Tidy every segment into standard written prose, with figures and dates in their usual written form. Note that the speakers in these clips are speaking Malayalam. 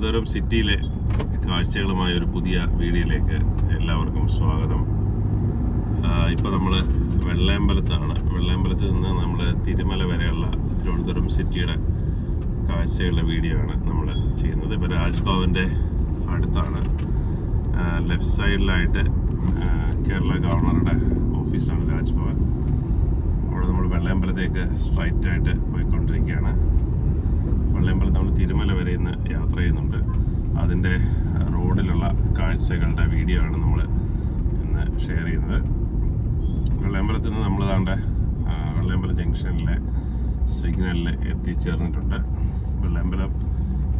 തിരുവനന്തപുരം സിറ്റിയിലെ കാഴ്ചകളുമായ ഒരു പുതിയ വീഡിയോയിലേക്ക് എല്ലാവർക്കും സ്വാഗതം. ഇപ്പോൾ നമ്മൾ വെള്ളയമ്പലത്താണ്. വെള്ളയമ്പലത്ത് നിന്ന് നമ്മൾ തിരുമല വരെയുള്ള തിരുവനന്തപുരം സിറ്റിയുടെ കാഴ്ചകളുടെ വീഡിയോ ആണ് നമ്മൾ ചെയ്യുന്നത്. ഇപ്പോൾ രാജ്ഭവൻ്റെ അടുത്താണ്. ലെഫ്റ്റ് സൈഡിലായിട്ട് കേരള ഗവർണറുടെ ഓഫീസാണ് രാജ്ഭവൻ. അവിടെ നമ്മൾ വെള്ളയമ്പലത്തേക്ക് സ്ട്രൈറ്റായിട്ട് പോയിക്കൊണ്ടിരിക്കുകയാണ്. വെള്ളയമ്പലത്ത് നമ്മൾ തിരുമല വരെ ഇന്ന് യാത്ര ചെയ്യുന്നുണ്ട്. അതിൻ്റെ റോഡിലുള്ള കാഴ്ചകളുടെ വീഡിയോ ആണ് നമ്മൾ ഇന്ന് ഷെയർ ചെയ്യുന്നത്. വെള്ളയമ്പലത്ത് നിന്ന് നമ്മൾ വെള്ളയമ്പലം ജംഗ്ഷനിലെ സിഗ്നലിൽ എത്തിച്ചേർന്നിട്ടുണ്ട്. വെള്ളയമ്പലം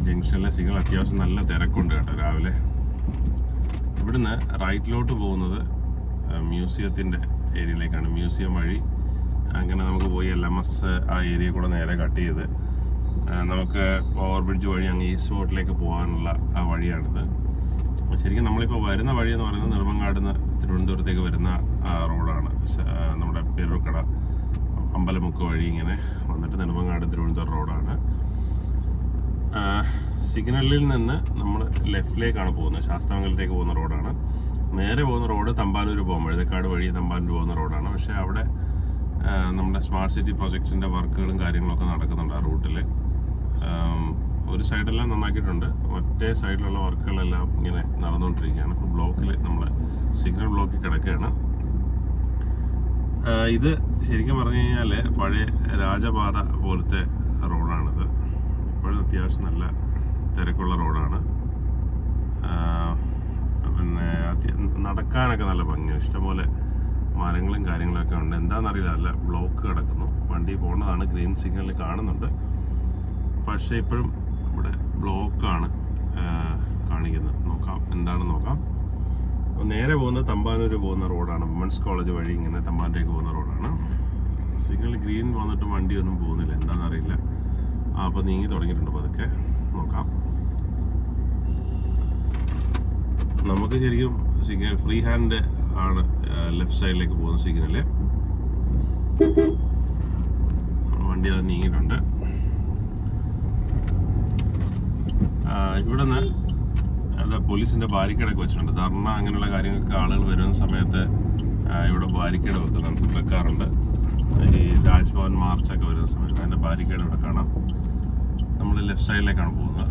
ജംഗ്ഷനിലെ സിഗ്നൽ അത്യാവശ്യം നല്ല തിരക്കുണ്ട് കേട്ടോ രാവിലെ. ഇവിടുന്ന് റൈറ്റിലോട്ട് പോകുന്നത് മ്യൂസിയത്തിൻ്റെ ഏരിയയിലേക്കാണ്. മ്യൂസിയം വഴി അങ്ങനെ നമുക്ക് പോയി LMS ആ ഏരിയ കൂടെ നേരെ കട്ട് ചെയ്ത് നമുക്ക് ഓവർ ബ്രിഡ്ജ് വഴി അങ്ങ് ഈസ്റ്റ് ഫോർട്ടിലേക്ക് പോകാനുള്ള ആ വഴിയാണിത്. ശരിക്കും നമ്മളിപ്പോൾ വരുന്ന വഴി എന്ന് പറയുന്നത് നെടുമങ്ങാട് നിന്ന് തിരുവനന്തപുരത്തേക്ക് വരുന്ന റോഡാണ്. നമ്മുടെ പേരൂർക്കട അമ്പലമുക്ക് വഴി ഇങ്ങനെ വന്നിട്ട് നെടുമങ്ങാട് തിരുവനന്തപുരം റോഡാണ്. സിഗ്നലിൽ നിന്ന് നമ്മൾ ലെഫ്റ്റിലേക്കാണ് പോകുന്നത്. ശാസ്താമംഗലത്തേക്ക് പോകുന്ന റോഡാണ്. നേരെ പോകുന്ന റോഡ് തമ്പാനൂർ പോകുമ്പോൾ എഴുതക്കാട് വഴി തമ്പാനൂർ പോകുന്ന റോഡാണ്. പക്ഷേ അവിടെ നമ്മുടെ സ്മാർട്ട് സിറ്റി പ്രൊജക്റ്റിൻ്റെ വർക്കുകളും കാര്യങ്ങളൊക്കെ നടക്കുന്നുണ്ട് ആ റൂട്ടിൽ. ഒരു സൈഡെല്ലാം നന്നാക്കിയിട്ടുണ്ട്, മറ്റേ സൈഡിലുള്ള വർക്കുകളെല്ലാം ഇങ്ങനെ നടന്നുകൊണ്ടിരിക്കുകയാണ്. ഇപ്പോൾ ബ്ലോക്കിൽ നമ്മൾ സിഗ്നൽ ബ്ലോക്കിൽ കിടക്കുകയാണ്. ഇത് ശരിക്കും പറഞ്ഞു കഴിഞ്ഞാൽ പഴയ രാജപാത പോലത്തെ റോഡാണിത്. ഇപ്പോഴും അത്യാവശ്യം നല്ല തിരക്കുള്ള റോഡാണ്. പിന്നെ നടക്കാനൊക്കെ നല്ല ഭംഗിയാണ്. ഇഷ്ടംപോലെ മരങ്ങളും കാര്യങ്ങളൊക്കെ ഉണ്ട്. എന്താണെന്നറിയില്ല, നല്ല ബ്ലോക്ക് കിടക്കുന്നു. വണ്ടി പോകുന്നതാണ് ഗ്രീൻ സിഗ്നലിൽ കാണുന്നുണ്ട്. പക്ഷേ ഇപ്പോഴും ഇവിടെ ബ്ലോക്കാണ് കാണിക്കുന്നത്. നോക്കാം എന്താണെന്ന് നോക്കാം. നേരെ പോകുന്നത് തമ്പാനൂർ പോകുന്ന റോഡാണ്. വുമൻസ് കോളേജ് വഴി ഇങ്ങനെ തമ്പാനൂരേക്ക് പോകുന്ന റോഡാണ്. സിഗ്നൽ ഗ്രീൻ വന്നിട്ട് വണ്ടിയൊന്നും പോകുന്നില്ല, എന്താണെന്നറിയില്ല. അപ്പോൾ നീങ്ങി തുടങ്ങിയിട്ടുണ്ട്. അപ്പോൾ അതൊക്കെ നോക്കാം. നമുക്ക് ശരിക്കും സിഗ്നൽ ഫ്രീ ഹാൻഡ് ആണ് ലെഫ്റ്റ് സൈഡിലേക്ക് പോകുന്ന സിഗ്നല്. വണ്ടി അത് നീങ്ങിയിട്ടുണ്ട്. ഇവിടെ നിന്ന് പോലീസിൻ്റെ ബാരിക്കേഡൊക്കെ വെച്ചിട്ടുണ്ട്. ധർണ അങ്ങനെയുള്ള കാര്യങ്ങൾക്ക് ആളുകൾ വരുന്ന സമയത്ത് ഇവിടെ ബാരിക്കേഡ് വെക്കാറുണ്ട്. ഈ രാജ്ഭവൻ മാർച്ചൊക്കെ വരുന്ന സമയത്ത് അതിൻ്റെ ബാരിക്കേഡ് ഇവിടെ കാണാം. നമ്മൾ ലെഫ്റ്റ് സൈഡിലേക്കാണ് പോകുന്നത്.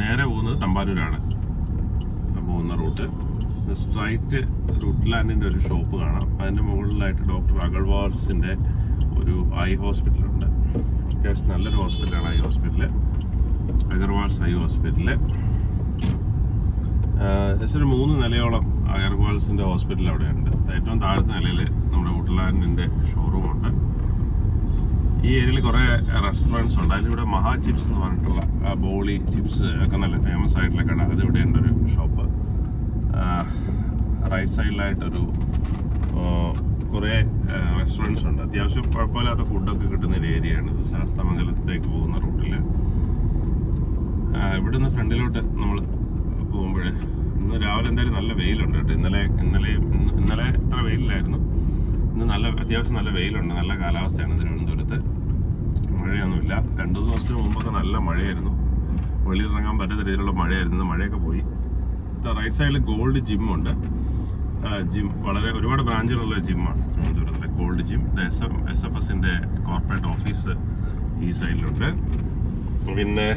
നേരെ പോകുന്നത് തമ്പാനൂരാണ് പോകുന്ന റൂട്ട്. സ്ട്രൈറ്റ് റൂട്ട് ലാൻഡിൻ്റെ ഒരു ഷോപ്പ് കാണാം. അതിൻ്റെ മുകളിലായിട്ട് ഡോക്ടർ അഗർവാൾസിൻ്റെ ഒരു ഐ ഹോസ്പിറ്റലുണ്ട്. അത്യാവശ്യം നല്ലൊരു ഹോസ്പിറ്റലാണ് I hospital, Agarwal's I hospital. ഏകദേശം ഒരു 3 നിലയോളം അഗർവാൾസിൻ്റെ ഹോസ്പിറ്റൽ അവിടെയുണ്ട്. ഏറ്റവും താഴത്തെ നിലയിൽ നമ്മുടെ വുഡ്ലാൻഡിൻ്റെ ഷോറൂമുണ്ട്. ഈ ഏരിയയിൽ കുറേ റെസ്റ്റോറൻറ്റ്സ് ഉണ്ട്. അതിലിവിടെ മഹാ ചിപ്സ് എന്ന് പറഞ്ഞിട്ടുള്ള ബോളി ചിപ്സ് ഒക്കെ നല്ല ഫേമസ് ആയിട്ടുള്ള കട, അതിവിടെ ഉണ്ടൊരു ഷോപ്പ്. റൈറ്റ് സൈഡിലായിട്ടൊരു കുറേ റെസ്റ്റോറൻറ്റ്സ് ഉണ്ട്. അത്യാവശ്യം കുഴപ്പമില്ലാത്ത ഫുഡൊക്കെ കിട്ടുന്ന ഒരു ഏരിയയാണ് ഇത്. ശാസ്താമംഗലത്തേക്ക് പോകുന്ന റൂട്ടിൽ ഇവിടെ നിന്ന് ഫ്രണ്ടിലോട്ട് നമ്മൾ പോകുമ്പോൾ ഇന്ന് രാവിലെ എന്തായാലും നല്ല വെയിലുണ്ട് കേട്ടോ. ഇന്നലെ ഇത്ര വെയിലില്ലായിരുന്നു. ഇന്ന് അത്യാവശ്യം നല്ല വെയിലുണ്ട്. നല്ല കാലാവസ്ഥയാണ് തിരുവനന്തപുരത്ത്. മഴയൊന്നുമില്ല. 2 ദിവസത്തിന് മുമ്പൊക്കെ നല്ല മഴയായിരുന്നു. വെളിയിലിറങ്ങാൻ പറ്റാത്ത രീതിയിലുള്ള മഴയായിരുന്നു. മഴയൊക്കെ പോയി. റൈറ്റ് സൈഡിൽ ഗോൾഡ് ജിമ്മുണ്ട്. ജിം ഒരുപാട് ബ്രാഞ്ചുകളുള്ള ജിമ്മാണ് തിരുവനന്തപുരത്തിലെ ഗോൾഡ് ജിം. SFSൻ്റെ കോർപ്പറേറ്റ് ഓഫീസ് ഈ സൈഡിലുണ്ട്. പിന്നെ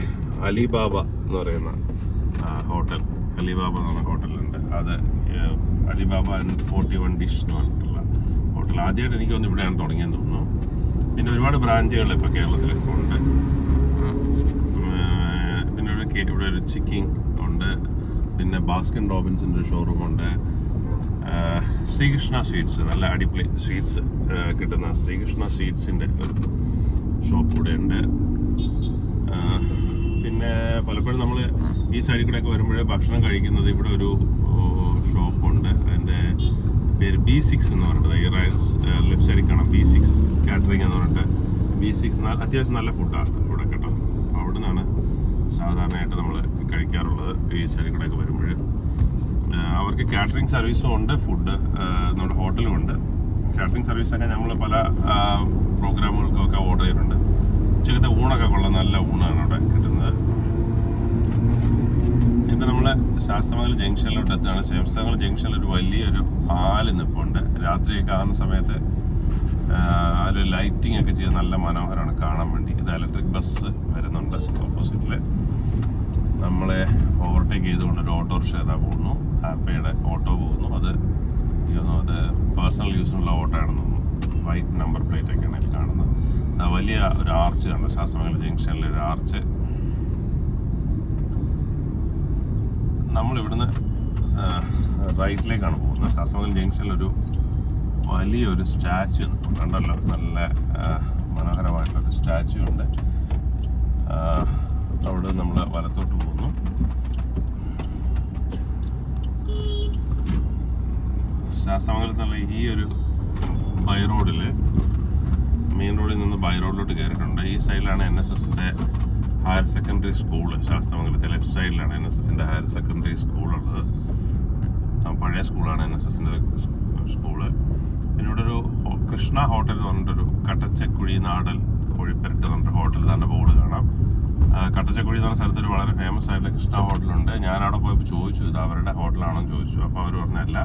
അലിബാബ എന്ന് പറയുന്ന ഹോട്ടൽ, അലിബാബ എന്ന് പറഞ്ഞ ഹോട്ടലുണ്ട്. അത് അലിബാബ 41 ഡിഷ് എന്ന് പറഞ്ഞിട്ടുള്ള ഹോട്ടൽ. ആദ്യമായിട്ട് എനിക്ക് തോന്നുന്നു ഇവിടെയാണ് തുടങ്ങിയെന്ന് തോന്നുന്നു. പിന്നെ ഒരുപാട് ബ്രാഞ്ചുകൾ ഇപ്പോൾ കേരളത്തിൽ ഉണ്ട്. പിന്നെ ഇവിടെ ഒരു ചിക്കിങ് ഉണ്ട്. പിന്നെ ബാസ്കിൻ റോബിൻസിൻ്റെ ഒരു ഷോറൂമുണ്ട്. ശ്രീകൃഷ്ണ സ്വീറ്റ്സ്, നല്ല അടിപൊളി സ്വീറ്റ്സ് കിട്ടുന്ന ശ്രീകൃഷ്ണ സ്വീറ്റ്സിൻ്റെ ഒരു ഷോപ്പ് ഇവിടെ ഉണ്ട്. പിന്നെ പലപ്പോഴും നമ്മൾ ഈ സൈഡിൽ കൂടെയൊക്കെ വരുമ്പോഴേ ഭക്ഷണം കഴിക്കുന്നത് ഇവിടെ ഒരു ഷോപ്പുണ്ട്. അതിൻ്റെ പേര് B6 എന്ന് പറഞ്ഞിട്ട് ഈ ലെഫ്റ്റ് സൈഡിൽ കാണാം. B6 കാറ്ററിംഗ് എന്ന് പറഞ്ഞിട്ട് B6 അത്യാവശ്യം നല്ല ഫുഡാണ് ഇവിടെ കേട്ടോ. അപ്പോൾ അവിടെ നിന്നാണ് സാധാരണയായിട്ട് നമ്മൾ കഴിക്കാറുള്ളത് ഈ സൈഡിൽ കൂടെയൊക്കെ വരുമ്പോൾ. അവർക്ക് കാറ്ററിംഗ് സർവീസും ഉണ്ട്, ഫുഡ് നമ്മുടെ ഹോട്ടലും ഉണ്ട്. കാറ്ററിംഗ് സർവീസൊക്കെ നമ്മൾ പല പ്രോഗ്രാമുകൾക്കൊക്കെ ഓർഡർ ചെയ്തിട്ടുണ്ട്. ഉച്ചക്കത്തെ ഊണൊക്കെ കൊള്ളാം, നല്ല ഊണാണ് അവിടെ കിട്ടുന്നത്. ഇപ്പം നമ്മൾ ശാസ്തമംഗലം ജംഗ്ഷനിലോട്ട് എത്തുകയാണ്. ശാസ്തമംഗലം ജംഗ്ഷനിൽ ഒരു വലിയൊരു ആല് നിൽപ്പുണ്ട്. രാത്രിയൊക്കെ ആകുന്ന സമയത്ത് അതിൽ ലൈറ്റിംഗ് ഒക്കെ ചെയ്ത് നല്ല മനോഹരമാണ് കാണാൻ വേണ്ടി. ഇത് ഇലക്ട്രിക് ബസ് വരുന്നുണ്ട് ഓപ്പോസിറ്റിൽ. നമ്മളെ ഓവർടേക്ക് ചെയ്തുകൊണ്ട് ഒരു ഓട്ടോറിക്ഷ ഇതാ പോകുന്നു. ആപ്പയുടെ ഓട്ടോ പോകുന്നു. അത് പേഴ്സണൽ യൂസിനുള്ള ഓട്ടോ ആണെന്ന് തോന്നുന്നു. വൈറ്റ് നമ്പർ പ്ലേറ്റ് ഒക്കെയാണ് ഇതിൽ കാണുന്നത്. വലിയ ഒരു ആർച്ച് കണ്ടു ശാസ്തമംഗലം ജംഗ്ഷനിലെ ഒരു ആർച്ച്. നമ്മളിവിടുന്ന് റൈറ്റിലേക്കാണ് പോകുന്നത്. ശാസ്തമംഗലം ജംഗ്ഷനിലൊരു വലിയൊരു സ്റ്റാച്ചു കണ്ടല്ലോ, നല്ല മനോഹരമായിട്ടൊരു സ്റ്റാച്ചു ഉണ്ട്. അവിടെ നമ്മൾ വലത്തോട്ട് പോകുന്നു. ശാസ്തമംഗലത്തുള്ള ഈ ഒരു ബൈ റോഡിൽ, മെയിൻ റോഡിൽ നിന്ന് ബൈ റോഡിലോട്ട് കയറിയിട്ടുണ്ട്. ഈ സൈഡിലാണ് NSSൻ്റെ ഹയർ സെക്കൻഡറി സ്കൂള്. ശാസ്തമംഗലത്തെ ലെഫ്റ്റ് സൈഡിലാണ് NSSൻ്റെ ഹയർ സെക്കൻഡറി സ്കൂളുള്ളത്. പഴയ സ്കൂളാണ് NSSൻ്റെ സ്കൂള്. പിന്നെ ഇവിടെ ഒരു കൃഷ്ണ ഹോട്ടൽ എന്ന് പറഞ്ഞിട്ടൊരു കട്ടച്ചക്കുഴി നാടൻ കോഴിപ്പരട്ട് എന്ന് പറഞ്ഞിട്ട് ഹോട്ടൽ തന്നെ ബോർഡ് കാണാം. കട്ടച്ചക്കുഴി എന്ന് പറഞ്ഞ സ്ഥലത്തൊരു വളരെ ഫേമസ് ആയിട്ടുള്ള കൃഷ്ണ ഹോട്ടലുണ്ട്. ഞാൻ അവിടെ പോയപ്പോൾ ചോദിച്ചു ഇത് അവരുടെ ഹോട്ടലാണോ എന്ന് ചോദിച്ചു. അപ്പോൾ അവർ പറഞ്ഞല്ല,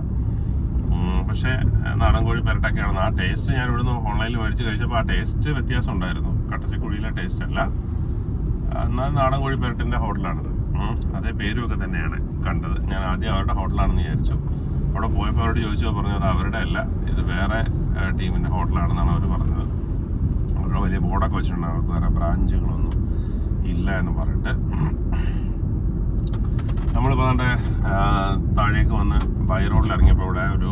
പക്ഷേ നാടൻ കോഴി പെരട്ടൊക്കെയാണ്. ആ ടേസ്റ്റ് ഞാൻ ഇവിടുന്ന് ഓൺലൈനിൽ മേടിച്ച് കഴിച്ചപ്പോൾ ആ ടേസ്റ്റ് വ്യത്യാസം ഉണ്ടായിരുന്നു. കട്ടച്ചക്കുഴിയിലെ ടേസ്റ്റ് അല്ല. എന്നാൽ നാടൻ കോഴി പെരട്ടിൻ്റെ ഹോട്ടലാണിത്. അതേ പേരും ഒക്കെ തന്നെയാണ് കണ്ടത്. ഞാൻ ആദ്യം അവരുടെ ഹോട്ടലാണെന്ന് വിചാരിച്ചു. അവിടെ പോയപ്പോൾ അവരോട് ചോദിച്ചപ്പോൾ പറഞ്ഞത് അവരുടെ അല്ല, ഇത് വേറെ ടീമിൻ്റെ ഹോട്ടലാണെന്നാണ് അവർ പറഞ്ഞത്. അവരുടെ വലിയ ബോർഡൊക്കെ വെച്ചിട്ടുണ്ട്, അവർക്ക് വേറെ ബ്രാഞ്ചുകളൊന്നും ഇല്ല എന്ന് പറഞ്ഞിട്ട്. നമ്മളിപ്പോൾ അതിൻ്റെ താഴേക്ക് വന്ന് ബൈ റോഡിൽ ഇറങ്ങിയപ്പോൾ ഇവിടെ ഒരു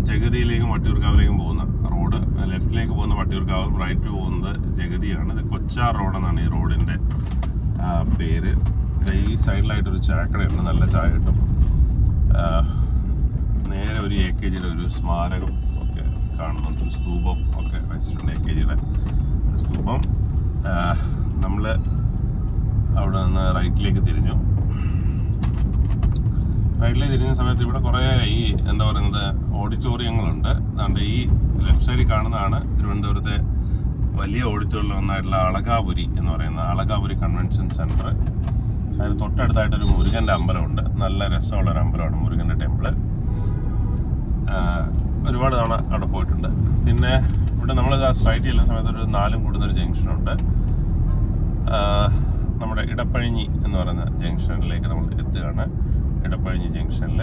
ജഗതിയിലേക്കും വട്ടിയൂർക്കാവിലേക്കും പോകുന്ന റോഡ്, ലെഫ്റ്റിലേക്ക് പോകുന്ന വട്ടിയൂർക്കാവും, റൈറ്റ് പോകുന്നത് ജഗതിയാണ്. ഇത് കൊച്ചാർ റോഡെന്നാണ് ഈ റോഡിൻ്റെ പേര്. ഈ സൈഡിലായിട്ടൊരു ചായക്കടയുണ്ട്, നല്ല ചായ കിട്ടും. നേരെ ഒരു AKGയുടെ ഒരു സ്മാരകം ഒക്കെ കാണുന്നുണ്ട്, ഒരു സ്തൂപം ഒക്കെ വെച്ചിട്ടുണ്ട്, AKGയുടെ സ്തൂപം. നമ്മൾ അവിടെ നിന്ന് റൈറ്റിലേക്ക് തിരിഞ്ഞു. റൈറ്റിലേക്ക് തിരിഞ്ഞ സമയത്ത് ഇവിടെ കുറേ ഈ എന്താ പറയുന്നത് ഓഡിറ്റോറിയങ്ങളുണ്ട്. അതുകൊണ്ട് ഈ ലെഫ്റ്റ് സൈഡിൽ കാണുന്നതാണ് തിരുവനന്തപുരത്തെ വലിയ ഓഡിറ്റോറിയം ഒന്നായിട്ടുള്ള അളകാപുരി എന്ന് പറയുന്ന അളകാപുരി കൺവെൻഷൻ സെൻറ്റർ. അതിന് തൊട്ടടുത്തായിട്ടൊരു മുരുകൻ്റെ അമ്പലമുണ്ട്. നല്ല രസമുള്ളൊരു അമ്പലമാണ് മുരുകൻ്റെ ടെമ്പിള്. ഒരുപാട് തവണ അവിടെ പോയിട്ടുണ്ട്. പിന്നെ ഇവിടെ നമ്മൾ സ്ട്രൈറ്റ് ചെല്ലുന്ന സമയത്ത് ഒരു 4 കൂടുന്നൊരു ജംഗ്ഷനുണ്ട്. നമ്മുടെ ഇടപ്പഴിഞ്ഞി എന്ന് പറയുന്ന ജംഗ്ഷനിലേക്ക് നമ്മൾ എത്തുകയാണ്. ഇടപ്പഴിഞ്ഞി ജംഗ്ഷനിൽ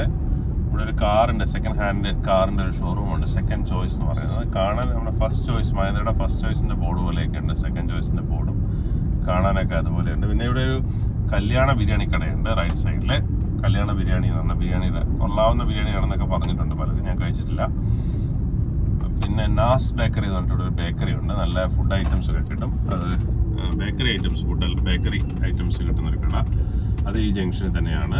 ഇവിടെ ഒരു കാറിൻ്റെ സെക്കൻഡ് ഹാൻഡ് കാറിൻ്റെ ഒരു ഷോറൂമുണ്ട്, സെക്കൻഡ് ചോയ്സ് എന്ന് പറയുന്നത്. കാണാൻ നമ്മുടെ ഫസ്റ്റ് ചോയ്സ് മഹേന്ദ്രയുടെ ഫസ്റ്റ് ചോയ്സിൻ്റെ ബോർഡ് പോലെയൊക്കെ ഉണ്ട്, സെക്കൻഡ് ചോയ്സിൻ്റെ ബോർഡും കാണാനൊക്കെ അതുപോലെയുണ്ട്. പിന്നെ ഇവിടെ ഒരു കല്യാണ ബിരിയാണി കടയുണ്ട് റൈറ്റ് സൈഡിൽ. കല്യാണ ബിരിയാണി എന്ന് പറഞ്ഞാൽ ബിരിയാണിയുടെ കൊള്ളാവുന്ന ബിരിയാണിയാണെന്നൊക്കെ പറഞ്ഞിട്ടുണ്ട് പലരും, ഞാൻ കഴിച്ചിട്ടില്ല. പിന്നെ നാസ് ബേക്കറി എന്ന് പറഞ്ഞിട്ട് ഒരു ബേക്കറി ഉണ്ട്, നല്ല ഫുഡ് ഐറ്റംസ് ഒക്കെ കിട്ടും. അത് ബേക്കറി ഐറ്റംസ്, ഫുഡല്ല ബേക്കറി ഐറ്റംസ് കിട്ടുന്നൊരു കട. അത് ഈ ജംഗ്ഷനിൽ തന്നെയാണ്.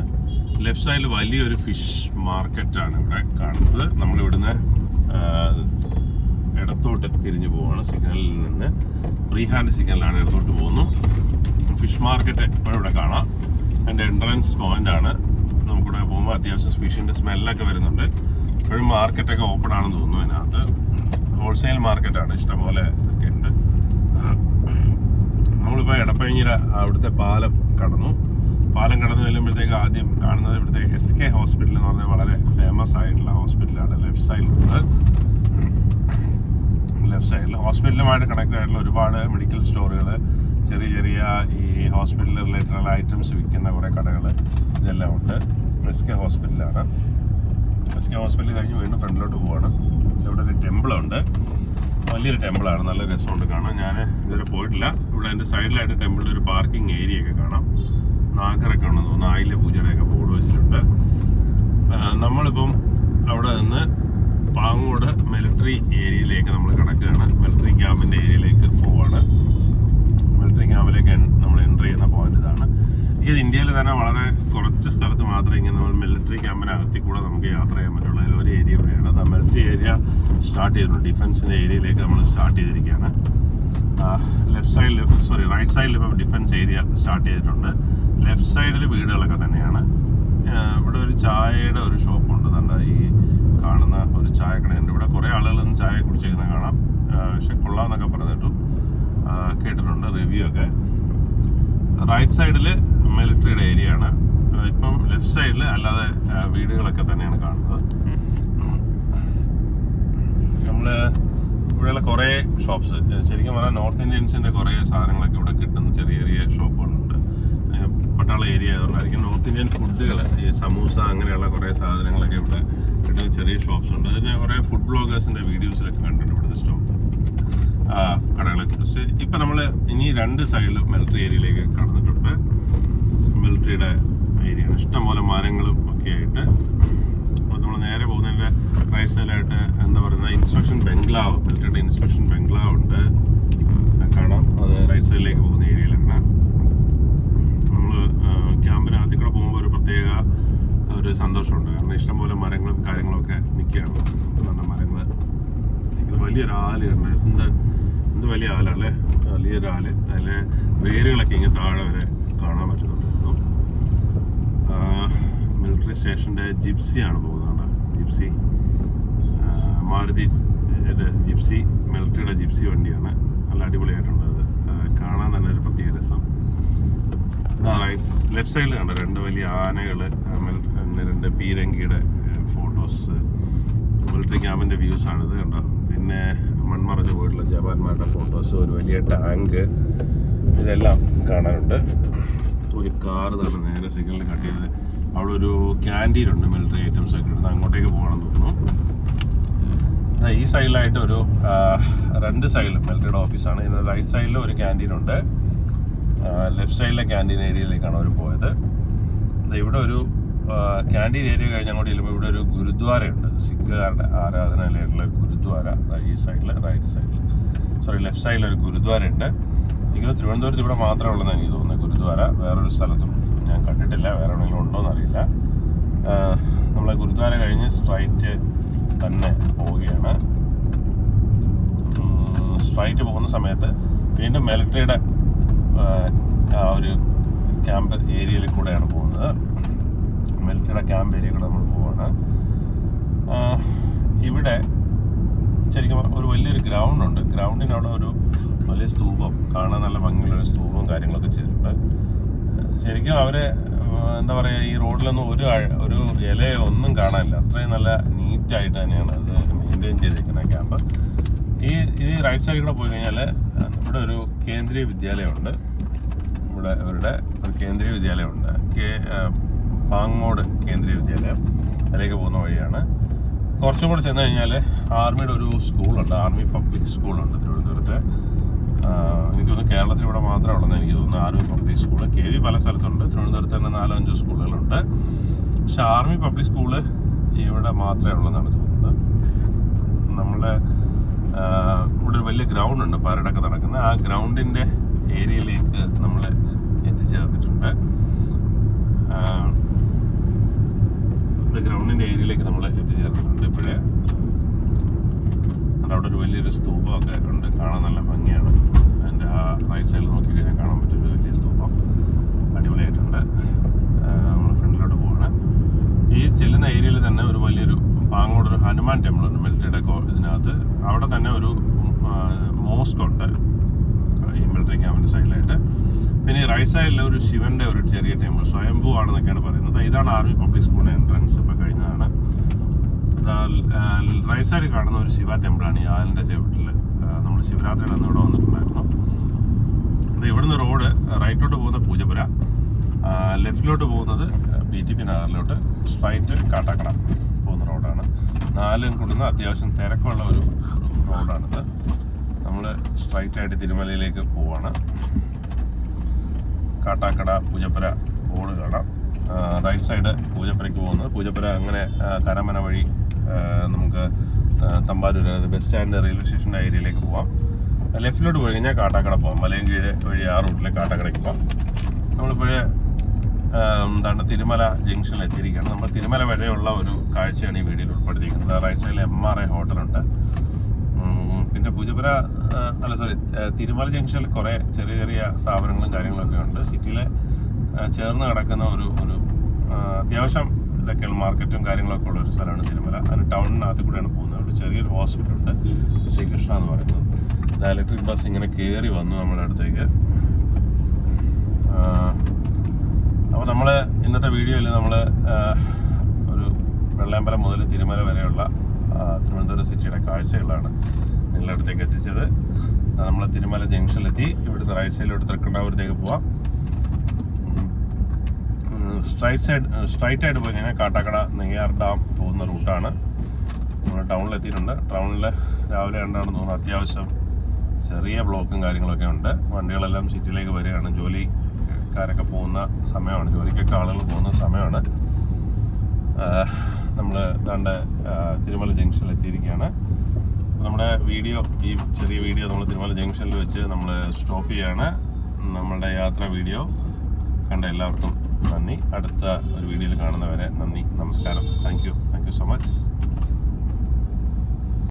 ലെഫ്റ്റ് സൈഡിൽ വലിയൊരു ഫിഷ് മാർക്കറ്റാണ് ഇവിടെ കാണുന്നത്. നമ്മളിവിടുന്ന് ഇടത്തോട്ട് തിരിഞ്ഞു പോവുകയാണ്. സിഗ്നലിൽ നിന്ന് ഫ്രീ ഹാൻഡ് സിഗ്നലാണ്, ഇടത്തോട്ട് പോകുന്നു. ഫിഷ് മാർക്കറ്റ് എപ്പോഴും ഇവിടെ കാണാം. അതിൻ്റെ എൻട്രൻസ് പോയിൻ്റാണ്. നമുക്കിവിടെ പോകുമ്പോൾ അത്യാവശ്യം ഫിഷിൻ്റെ സ്മെല്ലൊക്കെ വരുന്നുണ്ട്. ഇപ്പോഴും മാർക്കറ്റൊക്കെ ഓപ്പൺ ആണെന്ന് തോന്നുന്നു. അതിനകത്ത് ഹോൾസെയിൽ മാർക്കറ്റാണ്, ഇഷ്ടംപോലെ ഒക്കെ ഉണ്ട്. നമ്മളിപ്പോൾ എടപ്പഴിഞ്ഞിയുടെ അവിടുത്തെ പാലം കടന്നു ചെല്ലുമ്പോഴത്തേക്ക് ആദ്യം കാണുന്നത് ഇവിടുത്തെ SK ഹോസ്പിറ്റൽ എന്ന് പറഞ്ഞാൽ വളരെ ഫേമസ് ആയിട്ടുള്ള ഹോസ്പിറ്റലാണ്. ലെഫ്റ്റ് സൈഡിൽ ഹോസ്പിറ്റലുമായിട്ട് കണക്ട് ആയിട്ടുള്ള ഒരുപാട് മെഡിക്കൽ സ്റ്റോറുകൾ, ചെറിയ ഈ ഹോസ്പിറ്റൽ റിലേറ്റഡ് ഐറ്റംസ് വിൽക്കുന്ന കുറേ കടകൾ ഇതെല്ലാം ഉണ്ട്. SK ഹോസ്പിറ്റലാണ്. SK ഹോസ്പിറ്റൽ കഴിഞ്ഞ് വീണ്ടും ഫ്രണ്ടിലോട്ട് പോവാണ്. ഇവിടെ ഒരു ടെമ്പിളുണ്ട്, വലിയൊരു ടെമ്പിളാണ്, നല്ല രസമുണ്ട് കാണാൻ. ഞാൻ ഇതുവരെ പോയിട്ടില്ല. ഇവിടെ എൻ്റെ സൈഡിലായിട്ട് ടെമ്പിളിൽ ഒരു പാർക്കിംഗ് ഏരിയ ഒക്കെ കാണാം. നാഗരൊക്കെ ഉണ്ടെന്ന് തോന്നുന്നു, ആയില്യ പൂജയുടെയൊക്കെ ബോർഡ് വെച്ചിട്ടുണ്ട്. നമ്മളിപ്പം അവിടെ നിന്ന് പാങ്ങോട് മിലിറ്ററി ഏരിയയിലേക്ക് നമ്മൾ കിടക്കുകയാണ്. മിലിറ്ററി ക്യാമ്പിൻ്റെ ഏരിയയിലേക്ക് പോവാണ്. മിലിറ്ററി ക്യാമ്പിലേക്ക് നമ്മൾ എൻ്റർ ചെയ്യുന്ന പോയിന്റ് ഇതാണ്. ഇത് ഇന്ത്യയിൽ തന്നെ വളരെ കുറച്ച് സ്ഥലത്ത് മാത്രമേ ഇങ്ങനെ നമ്മൾ മിലിറ്ററി ക്യാമ്പിനകത്തിൽ കൂടെ നമുക്ക് യാത്ര ചെയ്യാൻ പറ്റുള്ളൂ. അതിലൊരു ഏരിയ ഇവിടെയാണ്. അത് മിലിറ്ററി ഏരിയ സ്റ്റാർട്ട് ചെയ്തിട്ടുണ്ട്. ഡിഫൻസിൻ്റെ ഏരിയയിലേക്ക് നമ്മൾ സ്റ്റാർട്ട് ചെയ്തിരിക്കുകയാണ്. റൈറ്റ് സൈഡിൽ ഇപ്പോൾ ഡിഫൻസ് ഏരിയ സ്റ്റാർട്ട് ചെയ്തിട്ടുണ്ട്. ലെഫ്റ്റ് സൈഡിൽ വീടുകളൊക്കെ തന്നെയാണ്. ഇവിടെ ഒരു ചായയുടെ ഒരു ഷോപ്പുണ്ട്. നല്ല ഈ കാണുന്ന ഒരു ചായക്കടയുണ്ട്. ഇവിടെ കുറേ ആളുകളൊന്നും ചായ കുടിച്ചേക്കുന്നത് കാണാം. പക്ഷെ കൊള്ളാമെന്നൊക്കെ പറഞ്ഞു കേട്ടു. കേട്ടിട്ടുണ്ട് റിവ്യൂ ഒക്കെ. റൈറ്റ് സൈഡിൽ മിലിറ്ററിയുടെ ഏരിയ ആണ്. ഇപ്പം ലെഫ്റ്റ് സൈഡിൽ അല്ലാതെ വീടുകളൊക്കെ തന്നെയാണ് കാണുന്നത്. നമ്മൾ ഇവിടെയുള്ള കുറേ ഷോപ്സ്, ശരിക്കും പറഞ്ഞാൽ നോർത്ത് ഇന്ത്യൻസിൻ്റെ കുറേ സാധനങ്ങളൊക്കെ ഇവിടെ കിട്ടുന്ന ചെറിയ ചെറിയ ഷോപ്പുകളുണ്ട്. പട്ടാള ഏരിയ ആയതുകൊണ്ടായിരിക്കും നോർത്ത് ഇന്ത്യൻ ഫുഡുകൾ, ഈ സമൂസ അങ്ങനെയുള്ള കുറേ സാധനങ്ങളൊക്കെ ഇവിടെ കിട്ടുന്ന ചെറിയ ഷോപ്സ് ഉണ്ട്. അതിന് കുറേ ഫുഡ് ബ്ലോഗേഴ്സിൻ്റെ വീഡിയോസിലൊക്കെ കണ്ടിട്ടുണ്ട് ഇവിടുത്തെ സ്റ്റോപ്പ് കടകളെ കുറിച്ച്. ഇപ്പം നമ്മൾ ഇനി രണ്ട് സൈഡിലും മിലിറ്ററി ഏരിയയിലേക്ക് കടന്നിട്ടുണ്ട്. മിലിറ്ററിയുടെ ഏരിയയാണ്, ഇഷ്ടംപോലെ മരങ്ങളും ഒക്കെ ആയിട്ട്. അപ്പോൾ നമ്മൾ നേരെ പോകുന്നതിൻ്റെ റൈറ്റ് സൈഡിലായിട്ട് എന്താ പറയുന്നത് ഇൻസ്പെക്ഷൻ ബംഗ്ലാവ്, മിലിറ്ററിയുടെ ഇൻസ്പെക്ഷൻ ബംഗ്ലാവ് ഉണ്ട് കാണാം. അത് റൈറ്റ് സൈഡിലേക്ക് പോകുന്ന ഏരിയയിലാണ്. നമ്മൾ ക്യാമ്പിനകത്തിൽ കൂടെ പോകുമ്പോൾ ഒരു പ്രത്യേക ഒരു സന്തോഷമുണ്ട്. കാരണം ഇഷ്ടംപോലെ മരങ്ങളും കാര്യങ്ങളൊക്കെ നിൽക്കുകയാണ്. നല്ല മരങ്ങൾ, വലിയൊരു ആല് ഉണ്ട്. എന്ത് വലിയ ആലല്ലേ, വലിയൊരു ആല്. അതിലെ വേരുകളൊക്കെ ഇങ്ങനെ താഴെ വരെ കാണാൻ പറ്റുന്നുണ്ടായിരുന്നു. മിലിറ്ററി സ്റ്റേഷൻ്റെ ജിപ്സിയാണ് പോകുന്നത്. ജിപ്സി, മാരുതി ജിപ്സി, മിലിറ്ററിയുടെ ജിപ്സി വണ്ടിയാണ്. നല്ല അടിപൊളിയായിട്ടുണ്ട്. അത് കാണാൻ തന്നെ ഒരു പ്രത്യേക രസം. ലെഫ്റ്റ് സൈഡിൽ കണ്ട രണ്ട് വലിയ ആനകൾ, രണ്ട് പീരങ്കിയുടെ ഫോട്ടോസ്, മിലിറ്ററി ക്യാമ്പിൻ്റെ വ്യൂസാണിത് കണ്ടോ. പിന്നെ മൺമറഞ്ഞു പോയിട്ടുള്ള ജവാന്മാരുടെ ഫോട്ടോസ്, ഒരു വലിയ ടാങ്ക്, ഇതെല്ലാം കാണാനുണ്ട്. ഒരു കാറ് തന്നെ നേരെ സിഗ്നലിൽ കട്ട് ചെയ്ത് അവിടെ ഒരു ക്യാൻറ്റീനുണ്ട്, മിലിറ്ററി ഐറ്റംസ് ഒക്കെ എടുത്ത് അങ്ങോട്ടേക്ക് പോകണമെന്ന് തോന്നുന്നു. ഈ സൈഡിലായിട്ട് ഒരു രണ്ട് സൈഡിലും മിലിറ്ററിയുടെ ഓഫീസാണ്. ഇതിന് റൈറ്റ് സൈഡിൽ ഒരു ക്യാൻറ്റീനുണ്ട്. ലെഫ്റ്റ് സൈഡിലെ ക്യാൻറ്റീൻ ഏരിയയിലേക്കാണ് അവർ പോയത്. ഇവിടെ ഒരു ക്യാൻറ്റീൻ ഏരിയ കഴിഞ്ഞ് അങ്ങോട്ട് ചെല്ലുമ്പോൾ ഇവിടെ ഒരു ഗുരുദ്വാരയുണ്ട്, സിഖുകാരുടെ ആരാധനാലയമുള്ള ഒരു ഗുരുദ്വാര. ഈ സൈഡിൽ ലെഫ്റ്റ് സൈഡിൽ ഒരു ഗുരുദ്വാരയുണ്ട്. എനിക്ക് തിരുവനന്തപുരത്ത് ഇവിടെ മാത്രമേ ഉള്ളതെന്ന് എനിക്ക് തോന്നുന്നത് ഗുരുദ്വാര. വേറൊരു സ്ഥലത്തും ഞാൻ കണ്ടിട്ടില്ല, വേറെ എവിടെയെങ്കിലും ഉണ്ടോയെന്ന് അറിയില്ല. നമ്മൾ ഗുരുദ്വാര കഴിഞ്ഞ് സ്ട്രൈറ്റ് തന്നെ പോവുകയാണ്. സ്ട്രൈറ്റ് പോകുന്ന സമയത്ത് വീണ്ടും മിലിറ്ററിയുടെ ഒരു ക്യാമ്പ് ഏരിയയിൽ കൂടെയാണ് പോകുന്നത്. മിലിറ്ററിയുടെ ക്യാമ്പ് ഏരിയ കൂടെ നമ്മൾ പോവാണ്. ഇവിടെ ശരിക്കും ഒരു വലിയൊരു ഗ്രൗണ്ടുണ്ട്. ഗ്രൗണ്ടിനവിടെ ഒരു വലിയ സ്തൂപം, കാണാൻ നല്ല ഭംഗിയുള്ളൊരു സ്തൂപവും കാര്യങ്ങളൊക്കെ ചെയ്തിട്ടുണ്ട്. ശരിക്കും അവർ എന്താ പറയുക, ഈ റോഡിലൊന്നും ഒരു ഇലയോ ഒന്നും കാണാനില്ല. അത്രയും നല്ല നീറ്റായിട്ട് തന്നെയാണ് അത് മെയിൻറ്റെയിൻ ചെയ്തിരിക്കുന്നത് ക്യാമ്പ്. ഈ റൈറ്റ് സൈഡിൽ കൂടെ പോയി കഴിഞ്ഞാൽ ഇവിടെ ഒരു കേന്ദ്രീയ വിദ്യാലയമുണ്ട്. ഇവിടെ അവരുടെ ഒരു കേന്ദ്രീയ വിദ്യാലയമുണ്ട്, പാങ്ങോട് കേന്ദ്രീയ വിദ്യാലയം. അതിലേക്ക് പോകുന്ന വഴിയാണ്. കുറച്ചും കൂടെ ചെന്ന് കഴിഞ്ഞാൽ ആർമിയുടെ ഒരു സ്കൂളുണ്ട്, ആർമി പബ്ലിക് സ്കൂളുണ്ട് തിരുവനന്തപുരത്ത്. എനിക്ക് തോന്നുന്നു കേരളത്തിൽ ഇവിടെ മാത്രമേ ഉള്ളതെന്ന് എനിക്ക് തോന്നുന്നു ആർമി പബ്ലിക് സ്കൂള്. KV പല സ്ഥലത്തുണ്ട്, തിരുവനന്തപുരത്ത് തന്നെ 4-5 സ്കൂളുകളുണ്ട്. പക്ഷെ ആർമി പബ്ലിക് സ്കൂള് ഇവിടെ മാത്രമേ ഉള്ളതെന്നാണ് തോന്നുന്നത്. നമ്മുടെ ഇവിടെ ഒരു വലിയ ഗ്രൗണ്ടുണ്ട്, പരടൊക്കെ നടക്കുന്ന. ആ ഗ്രൗണ്ടിൻ്റെ ഏരിയയിലേക്ക് നമ്മൾ എത്തിച്ചേർന്നിട്ടുണ്ട്. ഗ്രൗണ്ടിൻ്റെ ഏരിയയിലേക്ക് നമ്മൾ എത്തിച്ചേർന്നിട്ടുണ്ട് ഇപ്പോഴേ. അവിടെ ഒരു വലിയൊരു സ്തൂപമൊക്കെ ഉണ്ട്, കാണാൻ നല്ല ഭംഗിയാണ്. അതിൻ്റെ ആ റൈറ്റ് സൈഡിൽ നോക്കി കഴിഞ്ഞാൽ കാണാൻ പറ്റുന്ന വലിയ സ്തൂപം, അടിപൊളിയായിട്ടുണ്ട്. നമ്മൾ ഫ്രണ്ടിലോട്ട് പോവാണ്. ഈ ചെല്ലുന്ന ഏരിയയിൽ തന്നെ ഒരു വലിയൊരു പാങ്ങോട് ഒരു ഹനുമാൻ ടെമ്പിളുണ്ട് മിലിറ്ററിയുടെ ഇതിനകത്ത്. അവിടെ തന്നെ ഒരു മോസ്ക് ഉണ്ട് ഈ മിലിറ്ററി ക്യാമ്പിൻ്റെ സൈഡിലായിട്ട്. പിന്നെ ഈ റൈറ്റ് സൈഡിൽ ഒരു ശിവൻ്റെ ഒരു ചെറിയ ടെമ്പിൾ, സ്വയംഭൂ ആണെന്നൊക്കെയാണ് പറയുന്നത്. ഇതാണ് ആർമി പബ്ലിക് സ്കൂളിൻ്റെ എൻട്രൻസ്. ഇപ്പോൾ കഴിഞ്ഞതാണ്. റൈറ്റ് സൈഡിൽ കാണുന്ന ഒരു ശിവ ടെമ്പിളാണ്. ഈ ആലിൻ്റെ ചുവട്ടിൽ നമ്മൾ ശിവരാത്രിയുടെ അന്ന് ഇവിടെ വന്നിട്ടുണ്ടായിരുന്നു. ഇവിടുന്ന് റോഡ് റൈറ്റിലോട്ട് പോകുന്ന പൂജപ്പുര, ലെഫ്റ്റിലോട്ട് പോകുന്നത് PTP നഗറിലോട്ട്, സ്ട്രൈറ്റ് കാട്ടാക്കട പോകുന്ന റോഡാണ്. 4 കൂടുന്ന അത്യാവശ്യം തിരക്കുള്ള ഒരു റോഡാണിത്. നമ്മൾ സ്ട്രൈറ്റായിട്ട് തിരുമലയിലേക്ക് പോവാണ്. കാട്ടാക്കട പൂജപ്പുര റോഡ് കാണാം. റൈറ്റ് സൈഡ് പൂജപ്പുരയ്ക്ക് പോകുന്നത്. പൂജപ്പുര അങ്ങനെ കരമന വഴി നമുക്ക് തമ്പാനൂർ ബസ് സ്റ്റാൻഡ് റെയിൽവേ സ്റ്റേഷൻ്റെ ഏരിയയിലേക്ക് പോവാം. ലെഫ്റ്റിലോട്ട് പോയി കഴിഞ്ഞാൽ കാട്ടാക്കട പോകാം. മലയൻകീഴ് വഴി ആ റൂട്ടിലേക്ക് കാട്ടാക്കടയ്ക്ക് പോകാം. നമ്മളിപ്പോഴേ തിരുമല ജംഗ്ഷനിൽ എത്തിയിരിക്കുകയാണ്. നമ്മൾ തിരുമല വരെയുള്ള ഒരു കാഴ്ചയാണ് ഈ വീഡിയോയിൽ ഉൾപ്പെടുത്തിയിരിക്കുന്നത്. റൈറ്റ് സൈഡിൽ MRI ഹോട്ടലുണ്ട്. പിന്നെ പൂജപ്പുര തിരുമല ജംഗ്ഷനിൽ കുറേ ചെറിയ ചെറിയ സ്ഥാപനങ്ങളും കാര്യങ്ങളൊക്കെ ഉണ്ട്. സിറ്റിയിലെ ചേർന്ന് കിടക്കുന്ന ഒരു അത്യാവശ്യം ഇതൊക്കെയുള്ള മാർക്കറ്റും കാര്യങ്ങളൊക്കെ ഉള്ള ഒരു സ്ഥലമാണ് തിരുമല. അതിന് ടൗണിനകത്ത് കൂടെയാണ് പോകുന്നത്. അവിടെ ചെറിയൊരു ഹോസ്പിറ്റലുണ്ട്, ശ്രീകൃഷ്ണ എന്ന് പറയുന്നത്. ഇലക്ട്രിക് ബസ് ഇങ്ങനെ കയറി വന്നു നമ്മുടെ അടുത്തേക്ക്. അപ്പോൾ നമ്മൾ ഇന്നത്തെ വീഡിയോയിൽ നമ്മൾ ഒരു വെള്ളയമ്പലം മുതൽ തിരുമല വരെയുള്ള തിരുവനന്തപുരം സിറ്റിയുടെ കാഴ്ചകളാണ് നിങ്ങളുടെ അടുത്തേക്ക് എത്തിച്ചത്. നമ്മൾ തിരുമല ജംഗ്ഷനിലെത്തി. ഇവിടുന്ന് റൈറ്റ് സൈഡിലോട്ട് തൃക്കണ്ണാപുരത്തേക്ക് പോവാം. സ്ട്രൈറ്റ് ആയിട്ട് പോയി കഴിഞ്ഞാൽ കാട്ടാക്കട നെയ്യാർ ഡാം പോകുന്ന റൂട്ടാണ്. നമ്മൾ ടൗണിലെത്തിയിട്ടുണ്ട്. ടൗണിൽ രാവിലെ കണ്ടാണെന്ന് തോന്നുന്നു അത്യാവശ്യം ചെറിയ ബ്ലോക്കും കാര്യങ്ങളൊക്കെ ഉണ്ട്. വണ്ടികളെല്ലാം സിറ്റിയിലേക്ക് വരികയാണ്. ജോലിക്കാരൊക്കെ പോകുന്ന സമയമാണ്, ജോലിക്കൊക്കെ ആളുകൾ പോകുന്ന സമയമാണ്. നമ്മൾ ദാണ്ട് തിരുമല ജംഗ്ഷനിൽ എത്തിയിരിക്കുകയാണ്. നമ്മുടെ വീഡിയോ, ഈ ചെറിയ വീഡിയോ നമ്മൾ തിരുമല ജംഗ്ഷനിൽ വെച്ച് നമ്മൾ സ്റ്റോപ്പ് ചെയ്യുകയാണ്. നമ്മളുടെ യാത്രാ വീഡിയോ കണ്ട എല്ലാവർക്കും നന്ദി. അടുത്ത ഒരു വീഡിയോയിൽ കാണുന്നവരെ നന്ദി, നമസ്കാരം. Thank you so much.